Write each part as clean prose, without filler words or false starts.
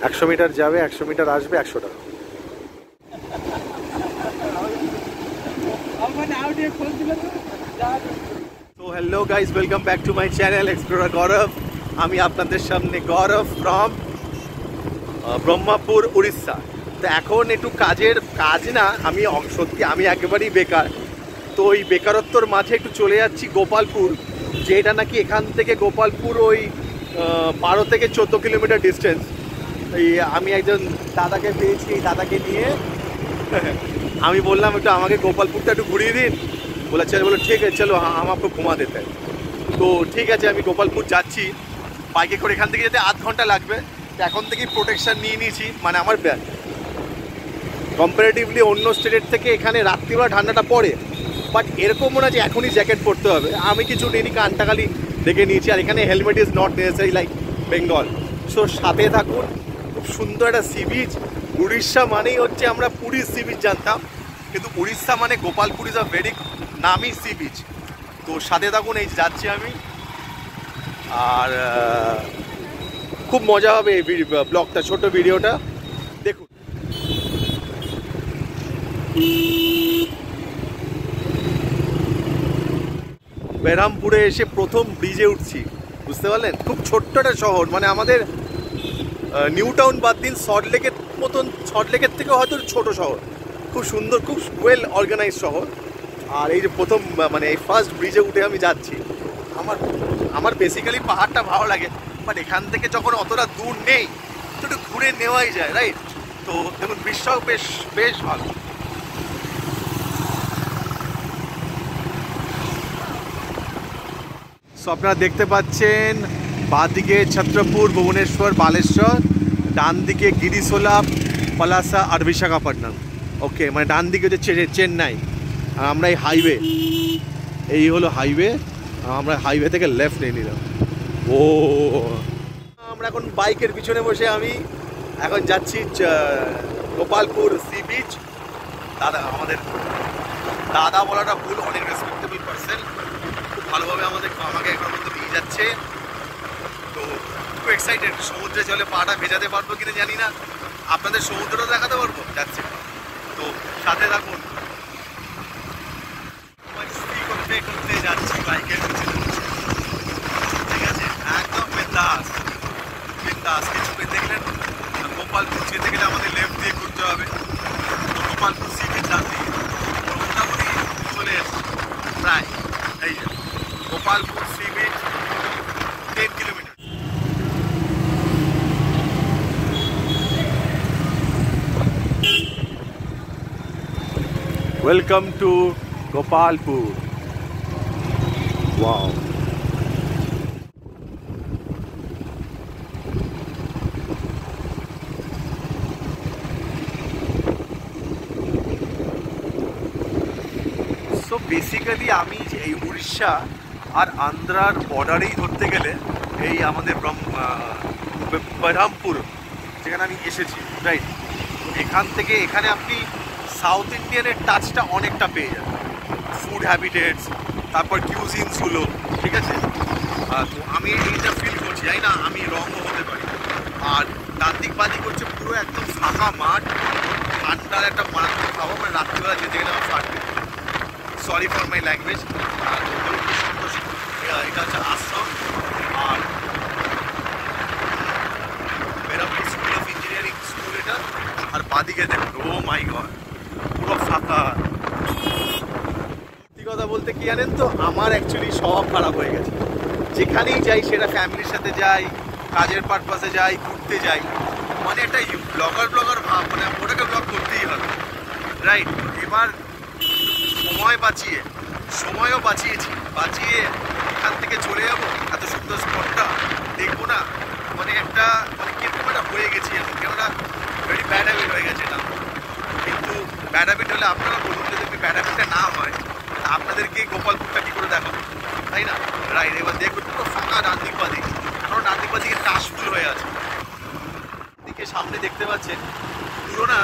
100 metre যাবে, 100 metre আসবে, 100 টাকা। তো hello guys, welcome back to my channel explorer Gourav. আমি আপনাদের সামনে গৌরব ফ্রম ব্রহ্মপুর, উড়িষ্যা। তো এখন একটু কাজ না, আমি সত্যি আমি একেবারেই বেকার। তো ওই বেকারত্বর মাঝে একটু চলে যাচ্ছি গোপালপুর, যেটা নাকি এখান থেকে গোপালপুর ওই 12 থেকে 14 কিলোমিটার ডিস্টেন্স। এই আমি একজন দাদাকে পেয়েছি, এই দাদাকে নিয়ে আমি বললাম একটু আমাকে গোপালপুরটা একটু ঘুরিয়ে দিন। বলেছে, বলো ঠিক আছে চলো, हम आपको घुमा देते हैं। তো ঠিক আছে, আমি গোপালপুর যাচ্ছি বাইকে করে। এখান থেকে যেতে আধ ঘন্টা লাগবে। তো এখন থেকেই প্রোটেকশান নিয়ে নিয়েছি, মানে আমার কম্পারেটিভলি অন্য স্টেটের থেকে এখানে রাত্রিবেলা ঠান্ডাটা পড়ে, বাট এরকম মনে হয় যে এখনই জ্যাকেট পরতে হবে। আমি কিছু নিইনি, কানটা খালি দেখে নিয়েছি। আর এখানে helmet is not necessary like Bengal. So সাথে থাকুন। খুব সুন্দর একটা সি বিচ। উড়িষ্যা মানেই হচ্ছে, আমরা পুরীর সি বিচ জানতাম, কিন্তু উড়িষ্যা মানে গোপালপুর ইজ আ ভেরি নামি সি বিচ। তো সাথে থাকুন, এই যাচ্ছি আমি। আর খুব মজা হবে এই ব্লগটা, ছোট ভিডিওটা দেখুন। বেরহামপুরে এসে প্রথম ব্রিজে উঠছি, বুঝতে পারলেন? খুব ছোট্ট একটা শহর, মানে আমাদের নিউ টাউন বাদ দিন, সল্টলেকের মতন, সল্টলেকের থেকে হয়তো ছোট শহর। খুব সুন্দর, খুব ওয়েল অর্গানাইজ শহর। আর এই যে প্রথম, মানে এই ফার্স্ট ব্রিজে উঠে আমি যাচ্ছি। আমার বেসিক্যালি পাহাড়টা ভালো লাগে, বাট এখান থেকে যখন অতটা দূর নেই তো একটু ঘুরে নেওয়াই যায়, রাইট? তো দেখুন, ব্রিজটাও বেশ বেশ ভালো। সো আপনারা দেখতে পাচ্ছেন, বাঁদিকে ছত্রপুর, ভুবনেশ্বর, বালেশ্বর, ডান দিকে গিরিশোলা, পলাশা আর বিশাখাপট্টনম। ওকে, মানে ডান দিকে হচ্ছে চেন্নাই। আর আমরা এই হাইওয়ে, এই হলো হাইওয়ে। আমরা হাইওয়ে থেকে লেফট নিয়ে নিলাম। ও, আমরা এখন বাইকের পিছনে বসে আমি এখন যাচ্ছি গোপালপুর সি বিচ। আমাদের দাদা বলাটা ভুল, অনেক রেসপেক্টেবল পার্সন, খুব ভালোভাবে আমাকে এখন মধ্যে নিয়ে যাচ্ছে। তো খুব এক্সাইটেড। সমুদ্রে জলে পাটা ভেজাতে পারবো কিনা জানি না, আপনাদের সমুদ্রটা দেখাতে পারবো, যাচ্ছে। তো সাথে থাকুন, করতে করতে যাচ্ছি বাইকের পিছনে, ঠিক আছে? একদম বিন্দাস বিন্দাস। কিছু দেখলেন, গোপালপুর যেতে গেলে আমাদের লেফট দিয়ে ঘুরতে হবে। তো গোপালপুর সি বিচ ডান দিয়ে মোটামুটি চলে এসছি প্রায়। এই যে Gopalpur sea beach, 10 kilometre. Welcome to Gopalpur. Wow, so basically আমি এই উড়িষ্যা আর আন্ধ্রার বর্ডারেই ধরতে গেলে এই আমাদের বেরহামপুর, যেখানে আমি এসেছি, রাইট? তো এখান থেকে এখানে আপনি সাউথ ইন্ডিয়ানের টাচটা অনেকটা পেয়ে যাবেন। ফুড হ্যাবিটেটস, তারপর কিউজিনসগুলো, ঠিক আছে? তো আমি এইটা ফিল করছি, জানি না আমি রঙও হতে পারি। আর ডান্দিক বাদিক হচ্ছে পুরো একদম ফাঁকা মাঠ, ঠান্ডার একটা মারাত্মক খাওয়া, মানে রাত্রিবেলা যেতে গেলে আমার ফাটবে। Sorry for my language. এটা হচ্ছে আশ্রম। আর Berhampur school of engineering school এটা। আর বাদিকে দেখুন, ও মাই গড, পুরো ফাঁকা। সত্যি কথা বলতে কি জানেন তো, আমার অ্যাকচুয়ালি স্বভাব খারাপ হয়ে গেছে। যেখানেই যাই, সেটা ফ্যামিলির সাথে যাই, কাজের পারপাসে যাই, ঘুরতে যাই, মানে একটা ব্লগার ভাব, মানে ওটাকে ব্লগ করতেই হবে, রাইট? এবার সময়ও বাঁচিয়ে এখান থেকে চলে যাবো, এত সুন্দর স্পটটা দেখবো না, মানে একটা মানে কিরকম একটা হয়ে গেছি এখন, কেননা ভেরি ব্যাড হ্যাবিট হয়ে গেছে এটা। কিন্তু ব্যাড হ্যাবিট হলে আপনারা বলুন, যদি ব্যাড হ্যাবিটটা না হয়, আপনাদেরকে গোপালপুরটা কী করে দেখাবো, তাই না? রাইট, এবার দেখুন পুরো ফাঁকা ডান্দিক বাদিক, কারণ ডান্দিক বাদিকে কাশফুল হয়ে আছে। দিকে সামনে দেখতে পাচ্ছেন পুরো না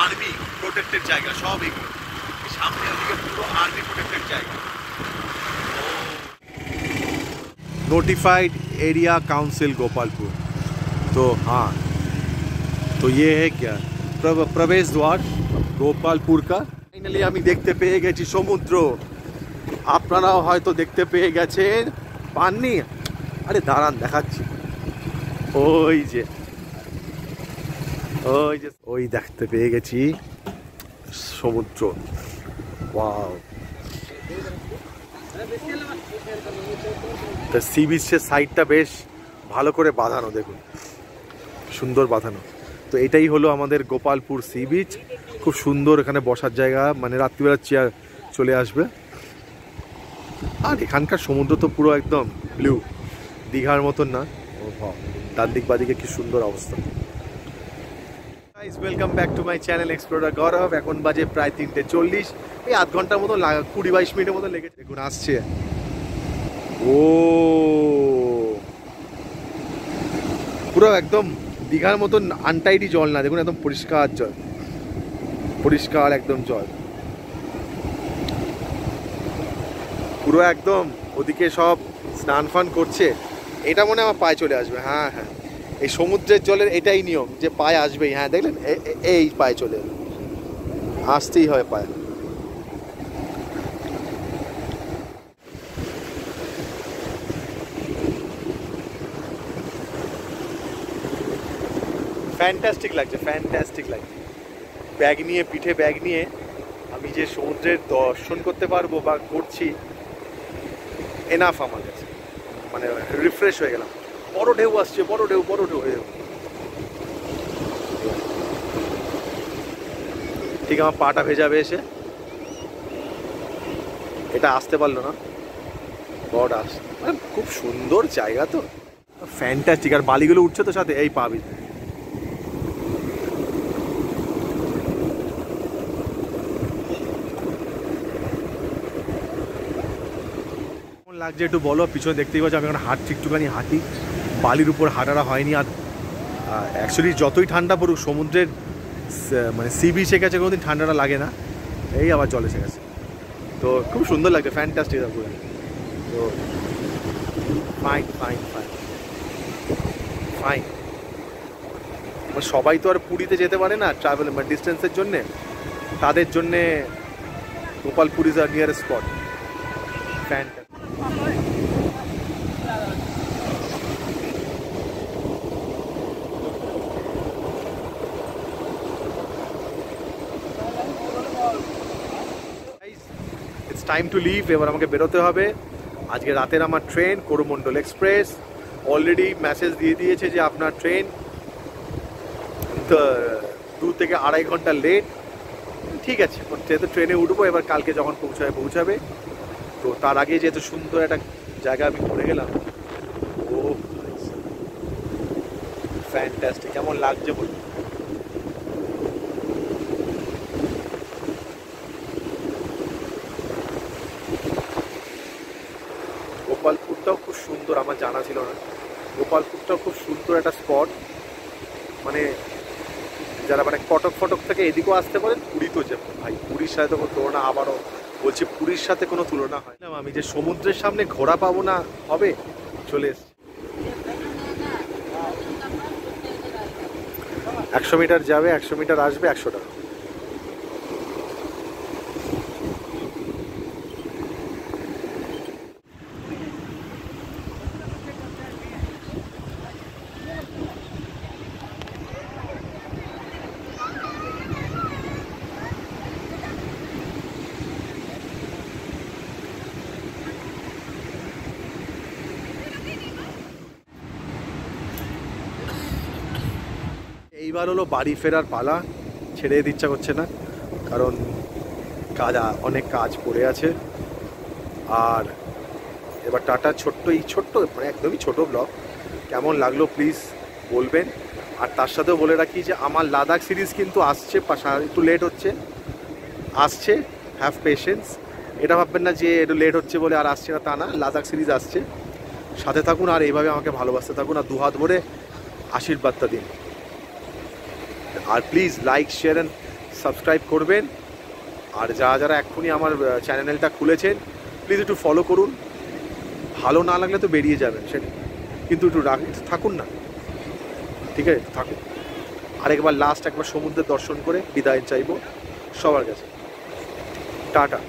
আর্মি প্রোটেক্টেড জায়গা, সব এগুলো সামনে, ওদিকে পুরো আর্মি প্রোটেক্টেড জায়গা। Notified area council Gopalpur. তো হ্যাঁ, तो ये है क्या प्रवेश द्वार গোপালপুর का। ফাইনালি আমি দেখতে পেয়ে গেছি সমুদ্র, আপনারাও হয়তো দেখতে পেয়ে গেছেন, পাননি? আরে দাঁড়ান দেখাচ্ছি, ওই যে ওই দেখতে পেয়ে গেছি সমুদ্র। ওয়াও, তা সি বিচের সাইডটা বেশ ভালো করে বাঁধানো, দেখুন সুন্দর বাঁধানো। তো এটাই হলো আমাদের গোপালপুর সি বিচ, খুব সুন্দর, এখানে বসার জায়গা, মানে রাত্রিবেলা চেয়ার চলে আসবে। আর এখানকার সমুদ্র তো পুরো একদম ব্লু, দীঘার মতন না। ডান দিক বাদিকে কি সুন্দর অবস্থা। Welcome back to my channel explorer Gaurav. এখন বাজে প্রায় 3:40, এই আধ ঘন্টার মতো 20-22 মিনিটের মতো লেগেছে। দেখুন আসছে, ও পুরো একদম দীঘার মতন আনটাইডি জল না, দেখুন একদম পরিষ্কার জল, পরিষ্কার একদম জল পুরো একদম। ওদিকে সব স্নান ফান করছে, এটা মনে হয় আমার পায়ে চলে আসবে। হ্যাঁ হ্যাঁ, এই সমুদ্রের জলের এটাই নিয়ম যে পায়ে আসবেই। হ্যাঁ দেখলেন, এই পায়ে চলে এলো, আসতেই হয় পায়ে। ফ্যান্টাস্টিক লাগছে, ফ্যান্টাস্টিক লাগছে। ব্যাগ নিয়ে, পিঠে ব্যাগ নিয়ে আমি যে সমুদ্রের দর্শন করতে পারবো বা করছি, এনাফ আমার কাছে, মানে রিফ্রেশ হয়ে গেলাম। বড় ঢেউ আসছে, বড় ঢেউ, বড় ঢেউ হয়ে যাবে। ঠিক আমার পাটা ভেজাবে এসে, এটা আসতে পারলো না, বড় আস, মানে খুব সুন্দর জায়গা তো, ফ্যান্টাস্টিক। আর বালিগুলো উঠছে তো সাথে, এই পাবি। লাগছে একটু বলো, পিছনে দেখতেই পাচ্ছি আমি এখন হাঁটছি, একটুখানি হাঁটি, বালির উপর হাঁটাটা হয়নি। আর অ্যাকচুয়ালি যতই ঠান্ডা পড়ুক, সমুদ্রের মানে সি বিচ এসে গেছে, কোনোদিন ঠান্ডাটা লাগে না, এই আবার জল এসে গেছে। তো খুব সুন্দর লাগছে, ফ্যান্টাস্টিক। তো ফাইন ফাইন ফাইন ফাইন। সবাই তো আর পুরীতে যেতে পারে না ট্রাভেল মানে ডিস্টেন্সের জন্যে, তাদের জন্যে Gopalpur is our nearest spot. Fantastic. It's time to leave, এবার আমাকে বেরোতে হবে। আজকে রাতের আমার train Coromandel express, already message দিয়ে দিয়েছে যে আপনার ট্রেন 2 থেকে 2.5 ঘন্টা লেট। ঠিক আছে, যেহেতু ট্রেনে উঠবো, এবার কালকে যখন পৌঁছাবে। তো তার আগে যেহেতু সুন্দর একটা জায়গা আমি ঘুরে গেলাম, ও ফ্যান্টাস্টিক, কেমন লাগছে বলুন। গোপালপুরটাও খুব সুন্দর, আমার জানা ছিল না। গোপালপুরটাও খুব সুন্দর একটা স্পট, মানে যারা মানে কটক ফটক থেকে এদিকেও আসতে পারেন, পুরী তো যাবো ভাই, পুরীর সাথে তো কোনো তুলনা, আবারও বলছি পুরীর সাথে কোনো তুলনা হয় না। আমি যে সমুদ্রের সামনে ঘোরা পাবো না, হবে চলে এসছি। 100 মিটার যাবে, 100 মিটার আসবে, 100 টাকা। এইবার হলো বাড়ি ফেরার পালা, ছেড়ে যেতে ইচ্ছা করছে না, কারণ অনেক কাজ পড়ে আছে। আর এবার টাটা। ছোট্ট মানে একদমই ছোট ব্লগ, কেমন লাগলো প্লিজ বলবেন। আর তার সাথেও বলে রাখি যে আমার লাদাখ সিরিজ কিন্তু আসছে, একটু লেট হচ্ছে, আসছে, হ্যাভ পেশেন্স। এটা ভাববেন না যে একটু লেট হচ্ছে বলে আর আসছে না, তা না, লাদাখ সিরিজ আসছে, সাথে থাকুন আর এইভাবে আমাকে ভালোবাসতে থাকুন, আর 2 হাত ভরে আশীর্বাদটা দিন। আর please like, share and subscribe করবেন। আর যারা এক্ষুনি আমার চ্যানেলটা খুলেছেন, প্লিজ একটু ফলো করুন। ভালো না লাগলে তো বেরিয়ে যাবেন, সেটা কিন্তু একটু থাকুন না, ঠিক আছে, থাকুন। আরেকবার লাস্ট একবার সমুদ্রের দর্শন করে বিদায় চাইবো সবার কাছে। টাটা।